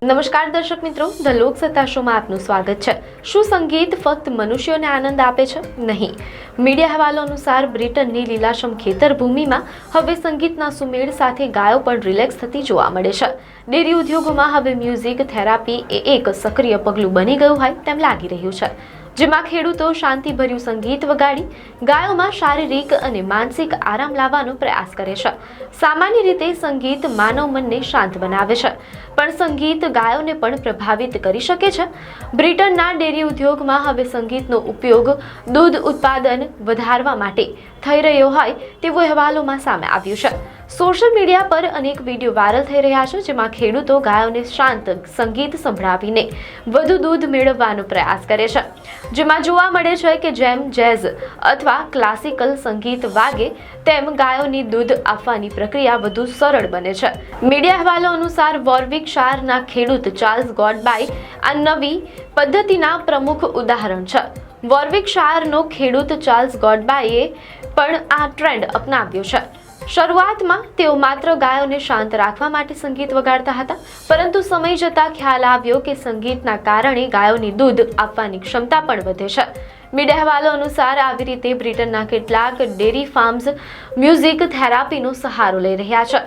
નમસ્કાર દર્શક મિત્રો, ધ લોકસત્તા શોમાં આપનું સ્વાગત છે। શું સંગીત ફક્ત મનુષ્યોને આનંદ આપે છે? નહીં। મીડિયા અહેવાલો અનુસાર બ્રિટનની લીલાછમ ખેતર ભૂમિમાં હવે સંગીતના સુમેળ સાથે ગાયો પણ રિલેક્સ થતી જોવા મળે છે। ડેરી ઉદ્યોગોમાં હવે મ્યુઝિક થેરાપી એ એક સક્રિય પગલું બની ગયું હોય તેમ લાગી રહ્યું છે, જેમાં ખેડૂતો શાંતિભર્યું સંગીત વગાડી ગાયોમાં શારીરિક અને માનસિક આરામ લાવવાનો પ્રયાસ કરે છે। સામાન્ય રીતે સંગીત માનવ મનને શાંત બનાવે છે, પણ સંગીત ગાયોને પણ પ્રભાવિત કરી શકે છે। બ્રિટનના ડેરી ઉદ્યોગમાં હવે સંગીતનો ઉપયોગ દૂધ ઉત્પાદન વધારવા માટે થઈ રહ્યો હોય તેવું અહેવાલોમાં સામે આવ્યું છે। સોશિયલ મીડિયા પર અનેક વિડીયો વાયરલ થઈ રહ્યા છે, જેમાં ખેડૂતો ગાયોને શાંત સંગીત સંભળાવીને વધુ દૂધ મેળવવાનો પ્રયાસ કરે છે। જેમાં જોવા મળે છે કે જેમ જેઝ અથવા ક્લાસિકલ સંગીત વાગે તેમ ગાયોની દૂધ આપવાની પ્રક્રિયા વધુ સરળ બને છે। મીડિયા અહેવાલો અનુસાર વોરવિકશાયરના ખેડૂત ચાર્લ્સ ગોડબાય આ નવી પદ્ધતિના પ્રમુખ ઉદાહરણ છે। વોરવિકશાયરનો ખેડૂત ચાર્લ્સ ગોડબાયે પણ આ ટ્રેન્ડ અપનાવ્યો છે। શરૂઆતમાં તેઓ માત્ર ગાયોને શાંત રાખવા માટે સંગીત વગાડતા હતા, પરંતુ સમય જતાં ખ્યાલ આવ્યો કે સંગીતના કારણે ગાયોની દૂધ આપવાની ક્ષમતા પણ વધે છે। મીડિયા અહેવાલો અનુસાર આવી રીતે બ્રિટનના કેટલાક ડેરી ફાર્મ્સ મ્યુઝિક થેરાપીનો સહારો લઈ રહ્યા છે।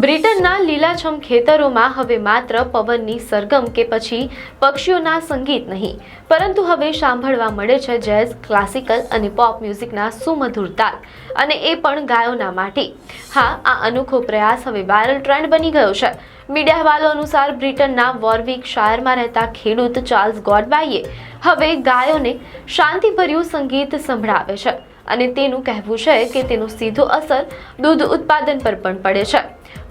બ્રિટનના લીલાછમ ખેતરોમાં હવે માત્ર પવનની સરગમ કે પછી પક્ષીઓના સંગીત નહીં, પરંતુ હવે સાંભળવા મળે છે જેઝ, ક્લાસિકલ અને પોપ મ્યુઝિકના સુમધુર તાલ, અને એ પણ ગાયોના માટે। હા, આ અનોખો પ્રયાસ હવે વાયરલ ટ્રેન્ડ બની ગયો છે। મીડિયા અહેવાલો અનુસાર બ્રિટનના વોરવિકશાયરમાં રહેતા ખેડૂત ચાર્લ્સ ગોડબાઈએ હવે ગાયોને શાંતિભર્યું સંગીત સંભળાવે છે, અને તેનું કહેવું છે કે તેનો સીધો અસર દૂધ ઉત્પાદન પર પણ પડે છે।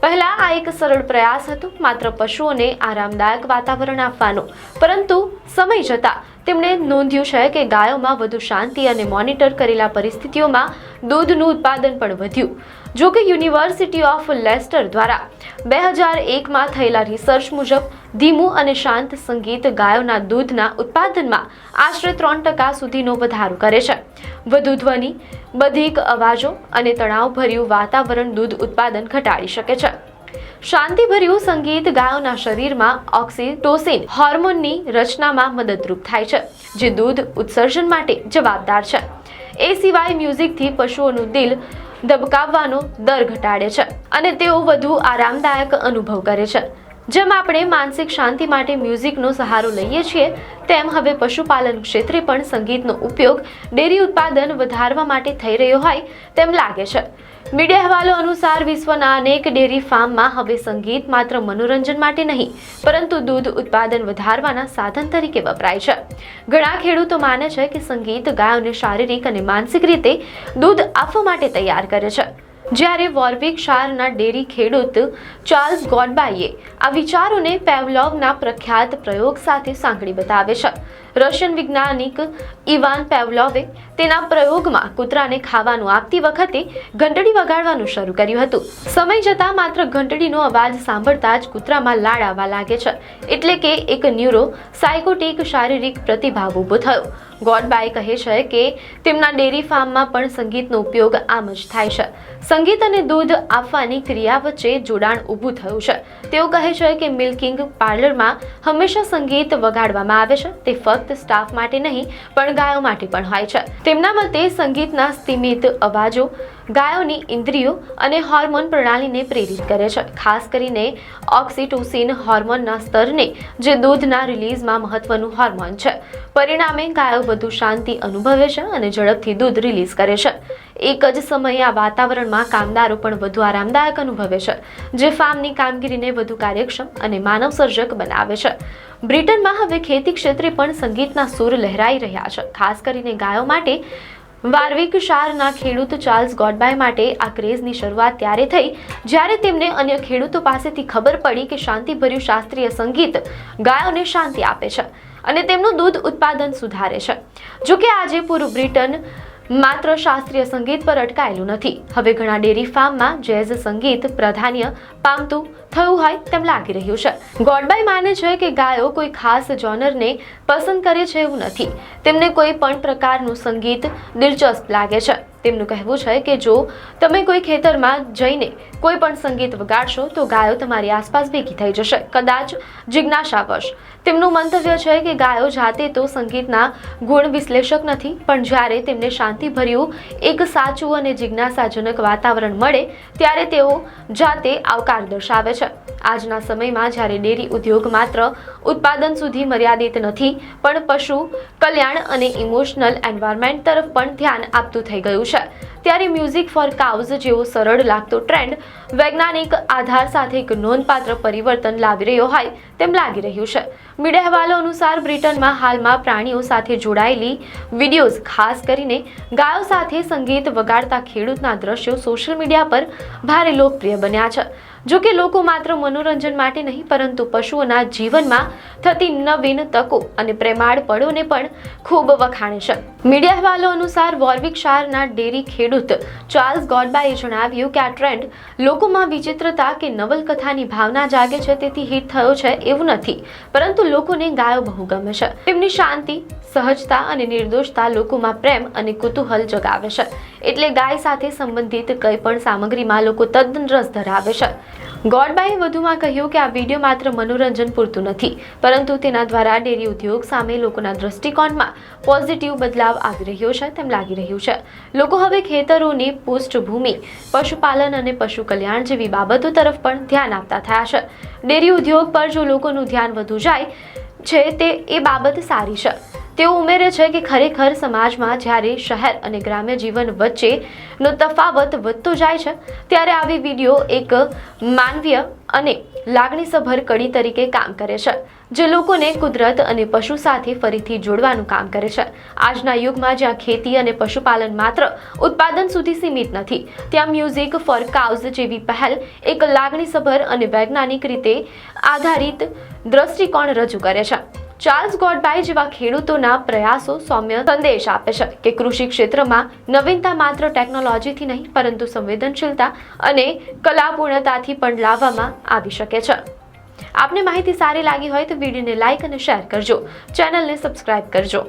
પહેલા આ એક સરળ પ્રયાસ હતો, માત્ર પશુઓને આરામદાયક વાતાવરણ આપવાનો, પરંતુ સમય જતાં તેમણે નોંધ્યું છે કે ગાયોમાં વધુ શાંતિ અને મોનિટર કરેલા પરિસ્થિતિઓમાં દૂધનું ઉત્પાદન પણ વધ્યું। જો કે યુનિવર્સિટી ઓફ લેસ્ટર દ્વારા 2001માં થયેલા રિસર્ચ મુજબ ધીમું અને શાંત સંગીત ગાયોના દૂધના ઉત્પાદનમાં આશરે 3% સુધીનો વધારો કરે છે। વધુ ધ્વનિ, બધિક અવાજો અને તણાવભર્યું વાતાવરણ દૂધ ઉત્પાદન ઘટાડી શકે છે। શાંતિભર્યું સંગીત ગાયોના શરીરમાં ઓક્સિટોસિન હોર્મોનની રચનામાં મદદરૂપ થાય છે, જે દૂધ ઉત્સર્જન માટે જવાબદાર છે। એ સિવાય મ્યુઝિકથી પશુઓનું દિલ ધબકાવવાનો દર ઘટાડે છે, અને તેઓ વધુ આરામદાયક અનુભવ કરે છે। જેમ આપણે માનસિક શાંતિ માટે મ્યુઝિકનો સહારો લઈએ છીએ, તેમ હવે પશુપાલન ક્ષેત્રે પણ સંગીતનો ઉપયોગ ડેરી ઉત્પાદન વધારવા માટે થઈ રહ્યો હોય તેમ લાગે છે। મીડિયા અહેવાલો અનુસાર વિશ્વના અનેક ડેરી ફાર્મમાં હવે સંગીત માત્ર મનોરંજન માટે નહીં, પરંતુ દૂધ ઉત્પાદન વધારવાના સાધન તરીકે વપરાય છે। ઘણા ખેડૂતો માને છે કે સંગીત ગાયોને શારીરિક અને માનસિક રીતે દૂધ આપવા માટે તૈયાર કરે છે, જ્યારે વોરવિકશાયરના ડેરી ખેડૂત ચાર્લ્સ ગોડબાઈએ આ વિચારોને પેવલોવના પ્રખ્યાત પ્રયોગ સાથે સાંકળી બતાવે છે। રશિયન વૈજ્ઞાનિક ઇવાન પેવલોવે તેના પ્રયોગમાં કૂતરાને ખાવાનું આપતી વખતે ઘંટડી વગાડવાનું શરૂ કર્યું હતું। સમય જતાં માત્ર ઘંટડીનો અવાજ સાંભળતા જ કૂતરામાં લાળ આવવા લાગે છે, એટલે કે એક ન્યુરો સાયકોટિક શારીરિક પ્રતિભાવ ઊભો થયો। ગોડબાય કહે છે કે તેમના ડેરી ફાર્મમાં પણ સંગીતનો ઉપયોગ આમ જ થાય છે। સંગીત અને દૂધ આપવાની ક્રિયા વચ્ચે જોડાણ ઊભું થયું છે। તેઓ કહે છે કે મિલ્કિંગ પાર્લરમાં હંમેશા સંગીત વગાડવામાં આવે છે, તે ફક્ત સ્ટાફ માટે નહીં પણ ગાયો માટે પણ હોય છે। તેમના મતે સંગીતના સ્થિમિત અવાજો ગાયોની ઇન્દ્રિયો અને હોર્મોન પ્રણાલીને પ્રેરિત કરે છે, ખાસ કરીને ઓક્સિટોસિન હોર્મોનના સ્તરને, જે દૂધના રિલીઝમાં મહત્વનું હોર્મોન છે। પરિણામે ગાયો વધુ શાંતિ અનુભવે છે અને ઝડપથી દૂધ રિલીઝ કરે છે। એક જ સમયે આ વાતાવરણમાં કામદારો પણ વધુ આરામદાયક અનુભવે છે, જે ફાર્મની કામગીરીને વધુ કાર્યક્ષમ અને માનવસર્જક બનાવે છે। બ્રિટનમાં હવે ખેતી ક્ષેત્રે પણ સંગીતના સૂર લહેરાઈ રહ્યા છે, ખાસ કરીને ગાયો માટે। વોરવિકશાયરના ખેડૂત ચાર્લ્સ ગોડબાય માટે આ ક્રેઝની શરૂઆત ત્યારે થઈ જ્યારે તેમને અન્ય ખેડૂતો પાસેથી ખબર પડી કે શાંતિભર્યું શાસ્ત્રીય સંગીત ગાયોને શાંતિ આપે છે અને તેમનું દૂધ ઉત્પાદન સુધારે છે। જો કે આજે પૂરું બ્રિટન માત્ર શાસ્ત્રીય સંગીત પર અટકાયેલું નથી। હવે ઘણા ડેરી ફાર્મમાં જેઝ સંગીત પ્રાધાન્ય પામતું થયું હોય તેમ લાગી રહ્યું છે। ગોડબાય માને છે કે ગાયો કોઈ ખાસ જોનરને પસંદ કરે છે એવું નથી, તેમને કોઈ પણ પ્રકારનું સંગીત દિલચસ્પ લાગે છે। તેમનું કહેવું છે કે જો તમે કોઈ ખેતરમાં જઈને કોઈ પણ સંગીત વગાડશો તો ગાયો તમારી આસપાસ ભેગી થઈ જશે, કદાચ જિજ્ઞાસાવશ. તેમનું મંતવ્ય છે કે ગાયો જાતે તો સંગીતના ગુણ વિશ્લેષક નથી, પણ જ્યારે તેમને શાંતિભર્યું એક સાચું અને જિજ્ઞાસાજનક વાતાવરણ મળે ત્યારે તેઓ જાતે આવકાર દર્શાવે છે. આજના સમયમાં જ્યારે ડેરી ઉદ્યોગ માત્ર ઉત્પાદન સુધી મર્યાદિત નથી, પણ પશુ કલ્યાણ અને ઇમોશનલ એન્વાયરમેન્ટ તરફ પણ ધ્યાન આપતું થઈ ગયું છે, ત્યારે મ્યુઝિક ફોર કાઉઝ જેવો સરળ લાગતો ટ્રેન્ડ વૈજ્ઞાનિક આધાર સાથે એક નોંધપાત્ર પરિવર્તન લાવી રહ્યો હોય તેમ લાગી રહ્યું છે. મીડિયા અહેવાલો અનુસાર બ્રિટનમાં હાલમાં પ્રાણીઓ સાથે જોડાયેલી વિડીયોઝ, ખાસ કરીને ગાયો સાથે સંગીત વગાડતા ખેડૂતના દ્રશ્યો સોશિયલ મીડિયા પર ભારે લોકપ્રિય બન્યા છે. જો કે લોકો માત્ર મનોરંજન માટે નહીં, પરંતુ પશુઓના જીવનમાં થતી નવીન તકો અને પ્રેમાળ પળોને પણ ખૂબ વખાણે છે. મીડિયા અહેવાલો અનુસાર વોરવિકશાયરના ડેરી ખેડૂત ચાર્લ્સ ગોડબાએ જણાવ્યું કે આ ટ્રેન્ડ લોકોમાં વિચિત્રતા કે નવલકથાની ભાવના જાગે છે તેથી હિટ થયો છે એવું નથી, પરંતુ લોકોને ગાયો બહુ ગમે છે. તેમની શાંતિ, સહજતા અને નિર્દોષતા લોકોમાં પ્રેમ અને કુતૂહલ જગાવે છે. એટલે ગાય સાથે સંબંધિત કંઈ પણ સામગ્રીમાં લોકો તદ્દન રસ ધરાવે છે. ગોડબાએ વધુમાં કહ્યું કે આ વિડીયો માત્ર મનોરંજન પૂરતું નથી, પરંતુ તેના દ્વારા ડેરી ઉદ્યોગ સામે લોકોના દૃષ્ટિકોણમાં પોઝિટિવ બદલાવ આવી રહ્યો છે તેમ લાગી રહ્યું છે. લોકો હવે ખેતરોની પૃષ્ઠભૂમિ, પશુપાલન અને પશુ કલ્યાણ જેવી બાબતો તરફ પણ ધ્યાન આપતા થયા છે. ડેરી ઉદ્યોગ પર જો લોકોનું ધ્યાન વધુ જાય છે તે એ બાબત સારી છે. તેઓ ઉમેરે છે કે ખરેખર સમાજમાં જ્યારે શહેર અને ગ્રામ્ય જીવન વચ્ચેનો તફાવત વધતો જાય છે ત્યારે આવી વિડીયો એક માનવીય અને લાગણીસભર કડી તરીકે કામ કરે છે, જે લોકોને કુદરત અને પશુ સાથે ફરીથી જોડવાનું કામ કરે છે. આજના યુગમાં જ્યાં ખેતી અને પશુપાલન માત્ર ઉત્પાદન સુધી સીમિત નથી, ત્યાં મ્યુઝિક ફોર કાઉઝ જેવી પહેલ એક લાગણીસભર અને વૈજ્ઞાનિક રીતે આધારિત દ્રષ્ટિકોણ રજૂ કરે છે. ચાર્લ્સ ગોડબાય જેવા ખેડૂતોના પ્રયાસો સૌમ્ય સંદેશ આપે છે કે કૃષિ ક્ષેત્રમાં નવીનતા માત્ર ટેકનોલોજીથી નહીં, પરંતુ સંવેદનશીલતા અને કલાપૂર્ણતાથી પણ લાવવામાં આવી શકે છે. આપને માહિતી સારી લાગી હોય તો વિડીયોને લાઇક અને શેર કરજો, ચેનલને સબસ્ક્રાઇબ કરજો.